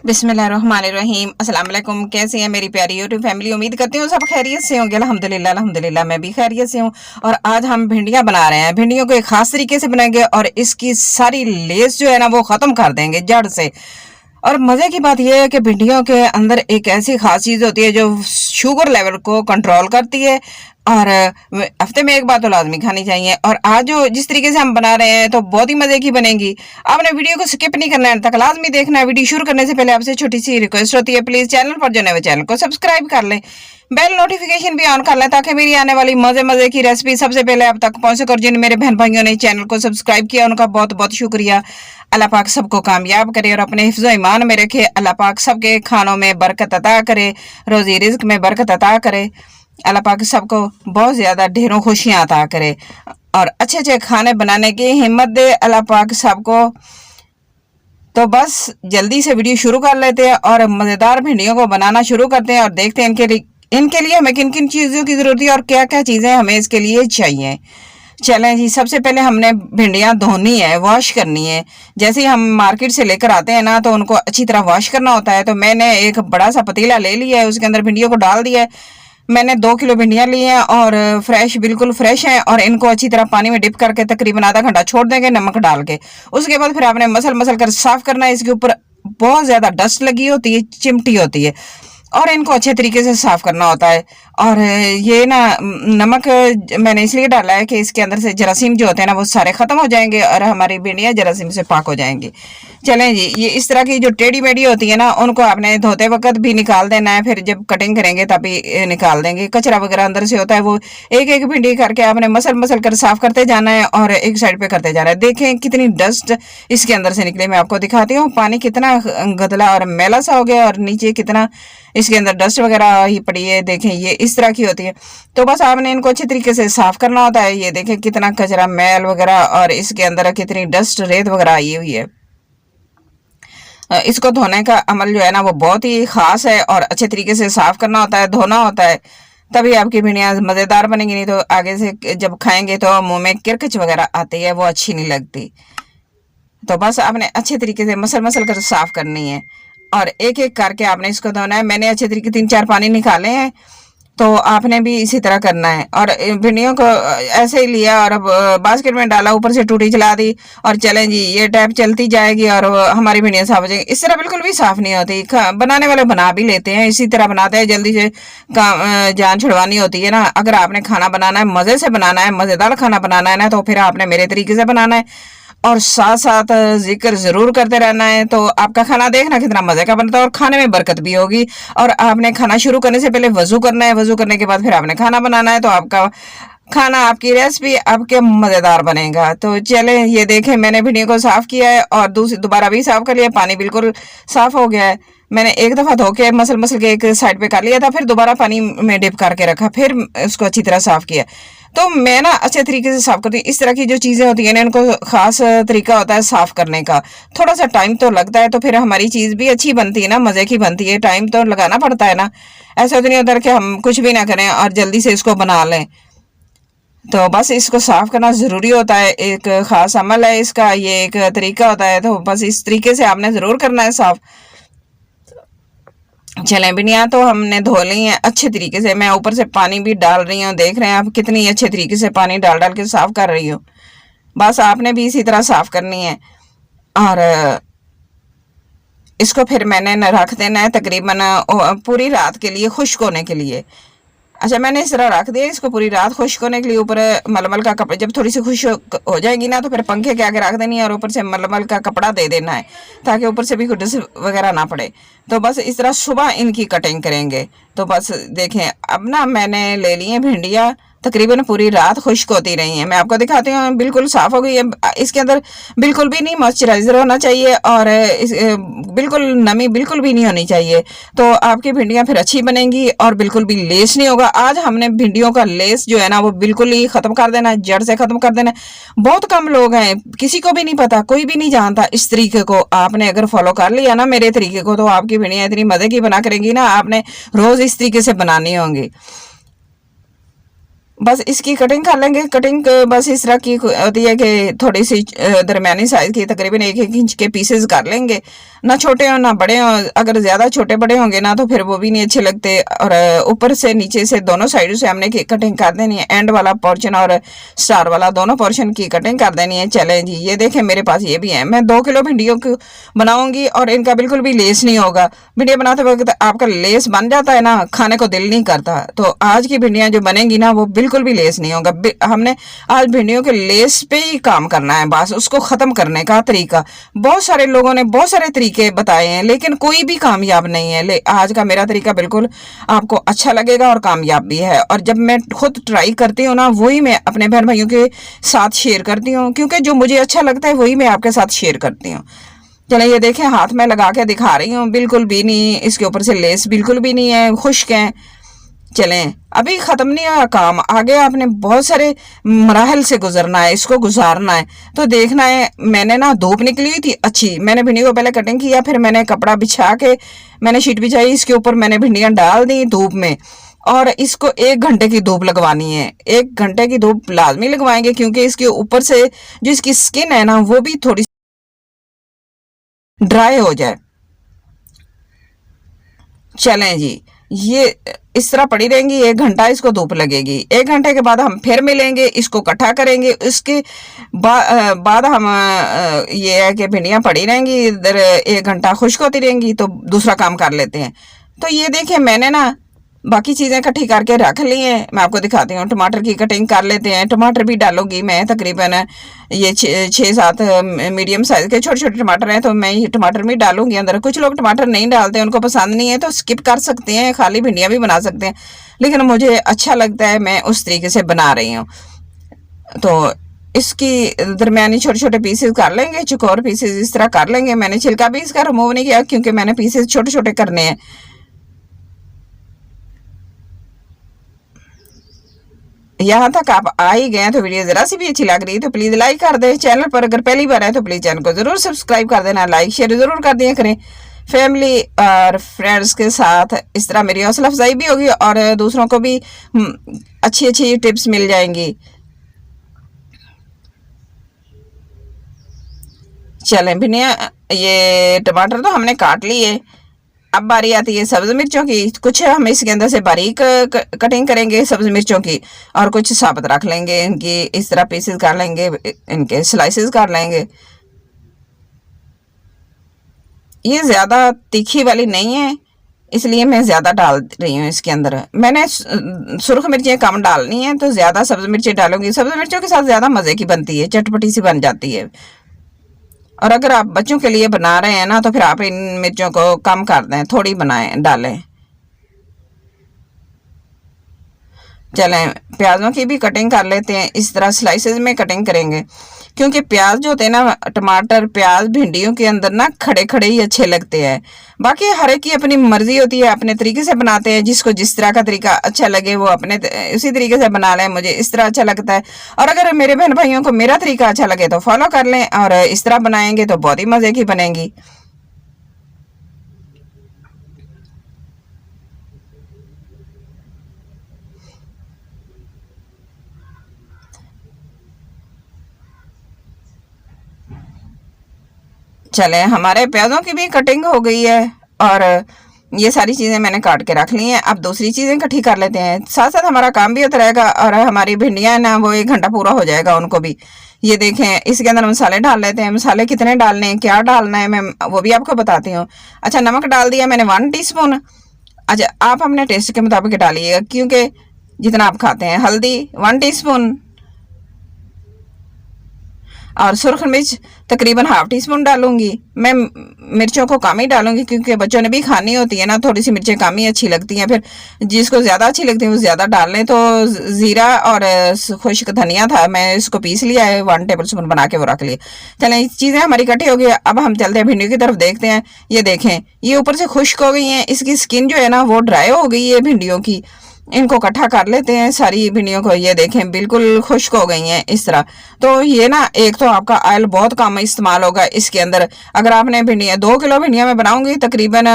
बिस्मिल्लाहिर्रहमानिर्रहीम। अस्सलाम वालेकुम। कैसे हैं मेरी प्यारी यूट्यूब फैमिली? उम्मीद करती हूँ सब खैरियत से होंगे। अल्हम्दुलिल्लाह अल्हम्दुलिल्लाह मैं भी खैरियत से हूँ। और आज हम भिंडियाँ बना रहे हैं। भिंडियों को एक खास तरीके से बनाएंगे और इसकी सारी लेस जो है ना वो ख़त्म कर देंगे जड़ से। और मज़े की बात यह है कि भिंडियों के अंदर एक ऐसी खास चीज़ होती है जो शुगर लेवल को कंट्रोल करती है। और हफ्ते में एक बार तो लाजमी खानी चाहिए। और आज जो जिस तरीके से हम बना रहे हैं तो बहुत ही मज़े की बनेगी। आपने वीडियो को स्किप नहीं करना है, तक लाजमी देखना है। वीडियो शुरू करने से पहले आपसे छोटी सी रिक्वेस्ट होती है, प्लीज़ चैनल पर जो नए चैनल को सब्सक्राइब कर लें, बेल नोटिफिकेशन भी ऑन कर लें ताकि मेरी आने वाली मज़े मज़े की रेसिपी सबसे पहले आप तक पहुँच सके। और जिन मेरे बहन भाइयों ने चैनल को सब्सक्राइब किया उनका बहुत बहुत शुक्रिया। अल्लाह पाक सबको कामयाब करे और अपने हिफ्ज़ो ईमान में रखे। अल्लाह पाक सबके खानों में बरकत अता करे, रोज़ी रिज़्क में बरकत अता करे। अल्लाह पाक सबको बहुत ज़्यादा ढेरों खुशियाँ अता करे और अच्छे अच्छे खाने बनाने की हिम्मत दे अल्लाह पाक सबको। तो बस जल्दी से वीडियो शुरू कर लेते हैं और मज़ेदार भिंडियों को बनाना शुरू करते हैं और देखते हैं इनके लिए हमें किन किन चीज़ों की ज़रूरत है और क्या क्या चीज़ें हमें इसके लिए चाहिए। चलें जी, सबसे पहले हमने भिंडियाँ धोनी है, वॉश करनी है। जैसे ही हम मार्केट से लेकर आते हैं ना तो उनको अच्छी तरह वॉश करना होता है। तो मैंने एक बड़ा सा पतीला ले लिया है, उसके अंदर भिंडियों को डाल दिया है। मैंने 2 किलो भिंडियाँ ली हैं और फ्रेश, बिल्कुल फ्रेश हैं। और इनको अच्छी तरह पानी में डिप करके तकरीबन आधा घंटा छोड़ देंगे नमक डाल के। उसके बाद फिर आपने मसल मसल कर साफ करना है। इसके ऊपर बहुत ज़्यादा डस्ट लगी होती है, चिमटी होती है और इनको अच्छे तरीके से साफ करना होता है। और ये ना नमक मैंने इसलिए डाला है कि इसके अंदर से जरासीम जो होते हैं ना वो सारे ख़त्म हो जाएंगे और हमारी भिंडियाँ जरासीम से पाक हो जाएंगी। चलें जी, ये इस तरह की जो टेढ़ी मेढ़ी होती है ना उनको आपने धोते वक्त भी निकाल देना है, फिर जब कटिंग करेंगे तभी निकाल देंगे। कचरा वगैरह अंदर से होता है वो एक एक भिंडी करके आपने मसल मसल कर साफ करते जाना है और एक साइड पे करते जाना है। देखें कितनी डस्ट इसके अंदर से निकले, मैं आपको दिखाती हूँ। पानी कितना गदला और मैला सा हो गया और नीचे कितना इसके अंदर डस्ट वगैरह ही पड़ी है। देखें ये इस तरह की होती है। तो बस आपने इनको अच्छी तरीके से साफ करना होता है। ये देखें कितना कचरा, मैल वगैरह और इसके अंदर कितनी डस्ट, रेत वगैरह आई हुई है। इसको धोने का अमल जो है ना वो बहुत ही ख़ास है और अच्छे तरीके से साफ करना होता है, धोना होता है, तभी आपकी भिंडियाँ मज़ेदार बनेंगी। नहीं तो आगे से जब खाएंगे तो मुंह में किरकच वगैरह आती है, वो अच्छी नहीं लगती। तो बस आपने अच्छे तरीके से मसल मसल कर साफ करनी है और एक एक करके आपने इसको धोना है। मैंने अच्छे तरीके 3-4 पानी निकाले हैं, तो आपने भी इसी तरह करना है। और भिंडियों को ऐसे ही लिया और अब बास्केट में डाला, ऊपर से टूटी चला दी और चलें जी, ये टैप चलती जाएगी और हमारी भिंडियाँ साफ हो जाएंगी। इस तरह बिल्कुल भी साफ नहीं होती। बनाने वाले बना भी लेते हैं, इसी तरह बनाते हैं, जल्दी से जान छुड़वानी होती है ना। अगर आपने खाना बनाना है, मज़े से बनाना है, मज़ेदार खाना बनाना है ना, तो फिर आपने मेरे तरीके से बनाना है और साथ साथ जिक्र ज़रूर करते रहना है। तो आपका खाना देखना कितना मज़े का बनता है और खाने में बरकत भी होगी। और आपने खाना शुरू करने से पहले वज़ू करना है, वज़ू करने के बाद फिर आपने खाना बनाना है, तो आपका खाना, आपकी रेसिपी आपके मज़ेदार बनेगा। तो चलें, ये देखें मैंने भिंडियों को साफ़ किया है और दोबारा भी साफ़ कर लिया। पानी बिल्कुल साफ़ हो गया है। मैंने एक दफ़ा धो के मसल मसल के एक साइड पे कर लिया था, फिर दोबारा पानी में डिप करके रखा, फिर उसको अच्छी तरह साफ़ किया। तो मैं ना अच्छे तरीके से साफ़ करती हूँ। इस तरह की जो चीज़ें होती हैं ना इनको ख़ास तरीका होता है साफ़ करने का। थोड़ा सा टाइम तो लगता है, तो फिर हमारी चीज़ भी अच्छी बनती है ना, मज़े की बनती है। टाइम तो लगाना पड़ता है ना, ऐसा तो नहीं होता कि हम कुछ भी ना करें और जल्दी से इसको बना लें। तो बस इसको साफ़ करना ज़रूरी होता है, एक ख़ास अमल है इसका, ये एक तरीका होता है। तो बस इस तरीके से आपने ज़रूर करना है साफ़। चलें, भिंडियाँ तो हमने धो ली हैं अच्छे तरीके से। मैं ऊपर से पानी भी डाल रही हूँ, देख रहे हैं आप कितनी अच्छे तरीके से पानी डाल डाल के साफ़ कर रही हूँ। बस आपने भी इसी तरह साफ़ करनी है और इसको फिर मैंने रख देना है तकरीबन पूरी रात के लिए, खुश्क होने के लिए। अच्छा, मैंने इस तरह रख दिया इसको पूरी रात खुश्क होने के लिए। ऊपर मलमल का कपड़ा, जब थोड़ी सी खुश्क हो जाएगी ना तो फिर पंखे के आगे रख देनी है और ऊपर से मलमल का कपड़ा दे देना है ताकि ऊपर से भी कुछ वगैरह ना पड़े। तो बस इस तरह सुबह इनकी कटिंग करेंगे। तो बस देखें, अब ना मैंने ले ली हैं भिंडियाँ, तकरीबन पूरी रात खुश्क होती रही हैं। मैं आपको दिखाती हूँ, बिल्कुल साफ़ हो गई है। इसके अंदर बिल्कुल भी नहीं मॉइस्चराइज़र होना चाहिए और बिल्कुल नमी बिल्कुल भी नहीं होनी चाहिए। तो आपकी भिंडियाँ फिर अच्छी बनेंगी और बिल्कुल भी लेस नहीं होगा। आज हमने भिंडियों का लेस जो है ना वो बिल्कुल ही ख़त्म कर देना है, जड़ से ख़त्म कर देना है। बहुत कम लोग हैं, किसी को भी नहीं पता, कोई भी नहीं जानता इस तरीके को। आपने अगर फॉलो कर लिया ना मेरे तरीके को तो आपकी भिंडियाँ इतनी मज़े की बना करेंगी ना, आपने रोज़ इस तरीके से बनानी होंगी। बस इसकी कटिंग कर लेंगे। कटिंग बस इस तरह की होती है कि थोड़ी सी दरमियानी साइज की तकरीबन 1-1 इंच के पीसेस कर लेंगे, ना छोटे हों ना बड़े हों। अगर ज़्यादा छोटे बड़े होंगे ना तो फिर वो भी नहीं अच्छे लगते। और ऊपर से नीचे से दोनों साइडों से हमने कटिंग कर देनी है, एंड वाला पोर्शन और स्टार वाला दोनों पोर्शन की कटिंग कर देनी है। चलें जी, ये देखें मेरे पास ये भी है। मैं 2 किलो भिंडियों को बनाऊंगी और इनका बिल्कुल भी लेस नहीं होगा। भिंडियाँ बनाते वक्त आपका लेस बन जाता है ना, खाने को दिल नहीं करता। तो आज की भिंडियाँ जो बनेंगी ना वो बिल्कुल भी लेस नहीं होगा। हमने आज भिंडियों के लेस पे ही काम करना है, बस उसको ख़त्म करने का तरीका। बहुत सारे लोगों ने बहुत सारे तरीके बताए हैं लेकिन कोई भी कामयाब नहीं है। आज का मेरा तरीका बिल्कुल आपको अच्छा लगेगा और कामयाब भी है। और जब मैं खुद ट्राई करती हूँ ना वही मैं अपने बहन भाइयों के साथ शेयर करती हूँ, क्योंकि जो मुझे अच्छा लगता है वही मैं आपके साथ शेयर करती हूँ। चलें ये देखें, हाथ में लगा के दिखा रही हूँ, बिल्कुल भी नहीं इसके ऊपर से लेस बिल्कुल भी नहीं है, खुश्क है। चलें, अभी ख़त्म नहीं हुआ काम, आगे आपने बहुत सारे मराहल से गुजरना है, इसको गुजारना है। तो देखना है, मैंने ना धूप निकली हुई थी अच्छी, मैंने भिंडी को पहले कटिंग किया, फिर मैंने कपड़ा बिछा के मैंने शीट बिछाई, इसके ऊपर मैंने भिंडियाँ डाल दी धूप में। और इसको 1 घंटे की धूप लगवानी है। 1 घंटे की धूप लाजमी लगवाएंगे क्योंकि इसके ऊपर से जो इसकी स्किन है ना वो भी थोड़ी ड्राई हो जाए। चलें जी, ये इस तरह पड़ी रहेंगी, 1 घंटा इसको धूप लगेगी। 1 घंटे के बाद हम फिर मिलेंगे, इसको इकट्ठा करेंगे। उसके बाद हम ये है कि भिंडियाँ पड़ी रहेंगी इधर, 1 घंटा खुश्क होती रहेंगी तो दूसरा काम कर लेते हैं। तो ये देखिए मैंने ना बाकी चीज़ें इकट्ठी करके रख ली हैं, मैं आपको दिखाती हूँ। टमाटर की कटिंग कर लेते हैं, टमाटर भी डालूंगी मैं तकरीबन ये 6-7 मीडियम साइज़ के छोटे छोटे टमाटर हैं तो मैं ये टमाटर भी डालूंगी अंदर। कुछ लोग टमाटर नहीं डालते, उनको पसंद नहीं है तो स्किप कर सकते हैं, खाली भिंडियाँ भी बना सकते हैं, लेकिन मुझे अच्छा लगता है, मैं उस तरीके से बना रही हूँ। तो इसकी दरमियानी छोटे छोटे पीसेस कर लेंगे, चौकोर पीसेस इस तरह कर लेंगे। मैंने छिलका भी इसका रिमूव नहीं किया क्योंकि मैंने पीसेस छोटे छोटे करने हैं। यहाँ तक आप आ ही गए तो वीडियो ज़रा सी भी अच्छी लग रही है तो प्लीज़ लाइक कर दें। चैनल पर अगर पहली बार है तो प्लीज़ चैनल को ज़रूर सब्सक्राइब कर देना, लाइक शेयर ज़रूर कर दिया करें। फैमिली और फ्रेंड्स के साथ इस तरह मेरी हौसला अफजाई भी होगी और दूसरों को भी अच्छी अच्छी टिप्स मिल जाएंगी। चलें भिनिया, ये टमाटर तो हमने काट लिए। अब बारी आती है सब्ज़ मिर्चों की। कुछ हम इसके अंदर से बारीक कटिंग करेंगे सब्ज़ मिर्चों की और कुछ साबुत रख लेंगे, इनकी इस तरह पीसेस कर लेंगे, इनके स्लाइसेस कर लेंगे। ये ज़्यादा तीखी वाली नहीं है इसलिए मैं ज़्यादा डाल रही हूँ इसके अंदर। मैंने सुर्ख मिर्चें कम डालनी है तो ज़्यादा सब्ज़ मिर्चें डालूंगी। सब्ज़ मिर्चों के साथ ज़्यादा मज़े की बनती है, चटपटी सी बन जाती है। और अगर आप बच्चों के लिए बना रहे हैं ना तो फिर आप इन मिर्चों को कम कर दें, थोड़ी बनाएं डालें। चलें प्याज़ों की भी कटिंग कर लेते हैं, इस तरह स्लाइसेस में कटिंग करेंगे क्योंकि प्याज जो होते हैं ना, टमाटर प्याज भिंडियों के अंदर ना खड़े खड़े ही अच्छे लगते हैं। बाकी हर एक की अपनी मर्जी होती है, अपने तरीके से बनाते हैं, जिसको जिस तरह का तरीका अच्छा लगे वो अपने उसी तरीके से बना लें। मुझे इस तरह अच्छा लगता है और अगर मेरे बहन भाइयों को मेरा तरीका अच्छा लगे तो फॉलो कर लें और इस तरह बनाएंगे तो बहुत ही मज़े की बनेंगी। चले हमारे प्याज़ों की भी कटिंग हो गई है और ये सारी चीज़ें मैंने काट के रख ली हैं। अब दूसरी चीज़ें इकट्ठी कर लेते हैं, साथ साथ हमारा काम भी होता रहेगा और हमारी भिंडियाँ ना वो 1 घंटा पूरा हो जाएगा उनको भी। ये देखें इसके अंदर मसाले डाल लेते हैं। मसाले कितने डालने हैं, क्या डालना है, मैं वो भी आपको बताती हूँ। अच्छा, नमक डाल दिया मैंने 1 टीस्पून। अच्छा, आप अपने टेस्ट के मुताबिक डालिएगा क्योंकि जितना आप खाते हैं। हल्दी 1 टीस्पून और सुरख मिर्च तकरीबन ½ टीस्पून डालूंगी। मैं मिर्चों को कम ही डालूंगी क्योंकि बच्चों ने भी खानी होती है ना, थोड़ी सी मिर्चें कम ही अच्छी लगती हैं। फिर जिसको ज़्यादा अच्छी लगती है वो ज़्यादा डाल लें। तो ज़ीरा और खुश्क धनिया था, मैं इसको पीस लिया है, 1 टेबल स्पून बना के वो रख लिया। चलें चीज़ें हमारी इकट्ठी हो गई। अब हम चलते हैं भिंडियों की तरफ, देखते हैं। ये देखें ये ऊपर से खुश्क हो गई हैं, इसकी स्किन जो है ना वो ड्राई हो गई है भिंडियों की। इनको इकट्ठा कर लेते हैं सारी भिंडियों को। ये देखें बिल्कुल खुश्क हो गई हैं इस तरह। तो ये ना एक तो आपका ऑयल बहुत कम इस्तेमाल होगा इसके अंदर। अगर आपने भिंडियाँ 2 किलो भिंडियाँ मैं बनाऊंगी तकरीबन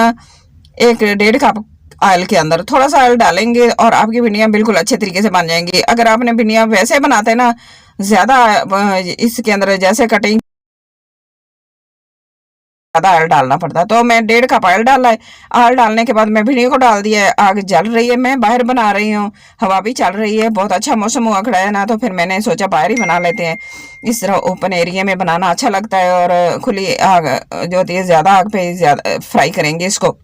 1-1.5 कप ऑयल के अंदर थोड़ा सा ऑयल डालेंगे और आपकी भिंडियाँ बिल्कुल अच्छे तरीके से बन जाएंगी। अगर आपने भिंडियाँ वैसे बनाते ना, ज़्यादा इसके अंदर जैसे कटिंग ज़्यादा ऑयल डालना पड़ता है, तो मैं 1.5 कप ऑयल डाला है। ऑयल डालने के बाद मैं भिंडियों को डाल दिया है। आग जल रही है, मैं बाहर बना रही हूँ, हवा भी चल रही है, बहुत अच्छा मौसम हुआ खड़ा है ना, तो फिर मैंने सोचा बाहर ही बना लेते हैं। इस तरह ओपन एरिया में बनाना अच्छा लगता है, और खुली आग जो होती है, ज़्यादा आग पे ज़्यादा फ्राई करेंगे इसको।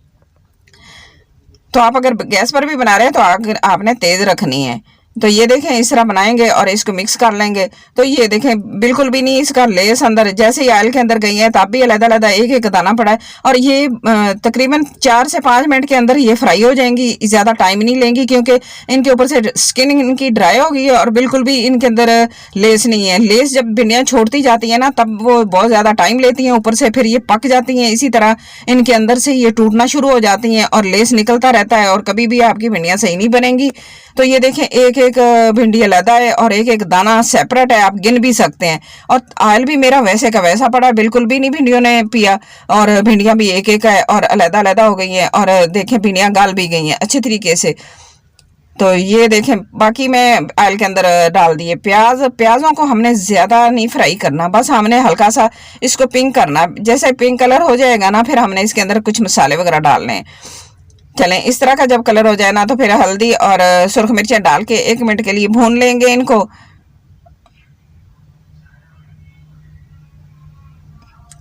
तो आप अगर गैस पर भी बना रहे हैं तो आग आपने तेज़ रखनी है। तो ये देखें इस तरह बनाएंगे और इसको मिक्स कर लेंगे। तो ये देखें बिल्कुल भी नहीं इसका लेस अंदर, जैसे ही ऑयल के अंदर गई है तब भी अलग-अलग एक एक दाना पड़ा है, और ये तकरीबन 4 से 5 मिनट के अंदर ये फ्राई हो जाएंगी। ज़्यादा टाइम नहीं लेंगी क्योंकि इनके ऊपर से स्किन इनकी ड्राई हो गई है और बिल्कुल भी इनके अंदर लेस नहीं है। लेस जब भिंडियाँ छोड़ती जाती है ना तब वो बहुत ज़्यादा टाइम लेती हैं, ऊपर से फिर ये पक जाती हैं। इसी तरह इनके अंदर से ये टूटना शुरू हो जाती हैं और लेस निकलता रहता है और कभी भी आपकी भिंडियाँ सही नहीं बनेंगी। तो ये देखें एक एक भिंडी अलग है और एक एक दाना सेपरेट है, आप गिन भी सकते हैं। और ऑयल भी मेरा वैसे का वैसा पड़ा, बिल्कुल भी नहीं भिंडियों ने पिया, और भिंडियाँ भी एक एक है और अलग-अलग हो गई हैं, और देखें भिंडियाँ गल भी गई हैं अच्छे तरीके से। तो ये देखें बाकी मैं ऑयल के अंदर डाल दिए प्याज। प्याज़ों को हमने ज़्यादा नहीं फ्राई करना, बस हमने हल्का सा इसको पिंक करना। जैसे पिंक कलर हो जाएगा ना, फिर हमने इसके अंदर कुछ मसाले वगैरह डालने हैं। चलें इस तरह का जब कलर हो जाए ना, तो फिर हल्दी और सुरख मिर्चें डाल के 1 मिनट के लिए भून लेंगे इनको।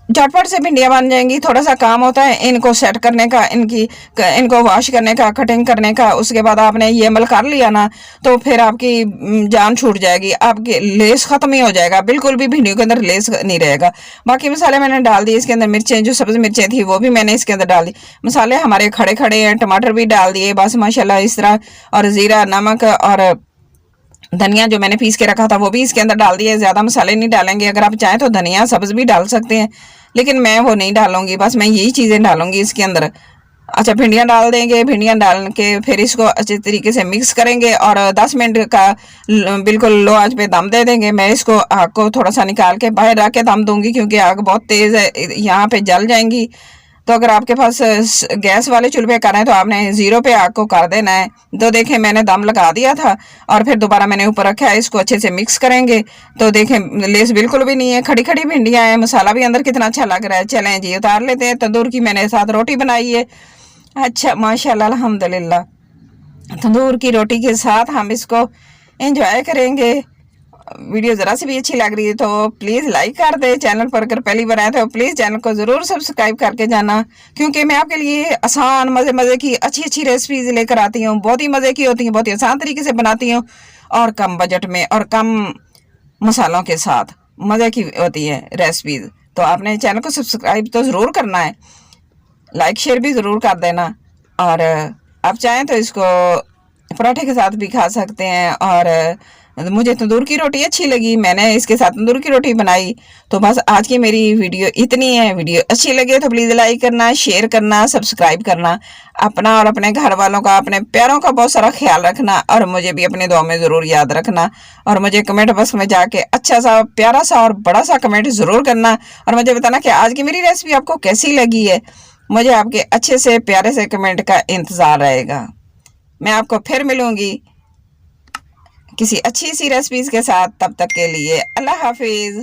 झटपट से भिंडियाँ बन जाएंगी। थोड़ा सा काम होता है इनको सेट करने का, इनको वॉश करने का, कटिंग करने का। उसके बाद आपने ये अमल कर लिया ना, तो फिर आपकी जान छूट जाएगी, आपकी लेस ख़त्म ही हो जाएगा, बिल्कुल भी भिंडियों के अंदर लेस नहीं रहेगा। बाकी मसाले मैंने डाल दिए इसके अंदर। मिर्चें जो सब्ज़ मिर्चें थी वो भी मैंने इसके अंदर डाल दी। मसाले हमारे खड़े खड़े हैं, टमाटर भी डाल दिए बस माशाल्लाह इस तरह, और ज़ीरा, नमक और धनिया जो मैंने पीस के रखा था वो भी इसके अंदर डाल दिया। ज़्यादा मसाले नहीं डालेंगे, अगर आप चाहें तो धनिया सब्ज़ भी डाल सकते हैं, लेकिन मैं वो नहीं डालूंगी, बस मैं यही चीज़ें डालूंगी इसके अंदर। अच्छा भिंडियाँ डाल देंगे, भिंडियाँ डाल के फिर इसको अच्छे तरीके से मिक्स करेंगे और 10 मिनट का बिल्कुल लो आंच पे दम दे देंगे। मैं इसको आग को थोड़ा सा निकाल के बाहर रख के दम दूंगी क्योंकि आग बहुत तेज़ है, यहाँ पे जल जाएंगी। तो अगर आपके पास गैस वाले चूल्हे कर रहे हैं तो आपने 0 पे आग को कर देना है। तो देखें मैंने दम लगा दिया था और फिर दोबारा मैंने ऊपर रखा है, इसको अच्छे से मिक्स करेंगे। तो देखें लेस बिल्कुल भी नहीं है, खड़ी खड़ी भिंडियाँ हैं, मसाला भी अंदर कितना अच्छा लग रहा है। चलें जी उतार लेते हैं। तंदूर की मैंने साथ रोटी बनाई है। अच्छा माशाल्लाह अल्हम्दुलिल्लाह, तंदूर की रोटी के साथ हम इसको एंजॉय करेंगे। वीडियो ज़रा सी भी अच्छी लग रही है तो प्लीज़ लाइक कर दे। चैनल पर अगर पहली बार आए तो प्लीज़ चैनल को ज़रूर सब्सक्राइब करके जाना, क्योंकि मैं आपके लिए आसान मज़े मज़े की अच्छी अच्छी रेसिपीज़ लेकर आती हूँ। बहुत ही मज़े की होती हैं, बहुत ही आसान तरीके से बनाती हूँ और कम बजट में और कम मसालों के साथ मज़े की होती है रेसिपीज़। तो आपने चैनल को सब्सक्राइब तो ज़रूर करना है, लाइक शेयर भी ज़रूर कर देना, और आप चाहें तो इसको पराठे के साथ भी खा सकते हैं। और मुझे तंदूर की रोटी अच्छी लगी, मैंने इसके साथ तंदूर की रोटी बनाई। तो बस आज की मेरी वीडियो इतनी है। वीडियो अच्छी लगे तो प्लीज़ लाइक करना, शेयर करना, सब्सक्राइब करना। अपना और अपने घर वालों का, अपने प्यारों का बहुत सारा ख्याल रखना, और मुझे भी अपने दुआ में ज़रूर याद रखना। और मुझे कमेंट बॉक्स में जाके अच्छा सा प्यारा सा और बड़ा सा कमेंट ज़रूर करना और मुझे बताना कि आज की मेरी रेसिपी आपको कैसी लगी है। मुझे आपके अच्छे से प्यारे से कमेंट का इंतज़ार रहेगा। मैं आपको फिर मिलूँगी किसी अच्छी सी रेसिपीज़ के साथ। तब तक के लिए अल्लाह हाफिज़।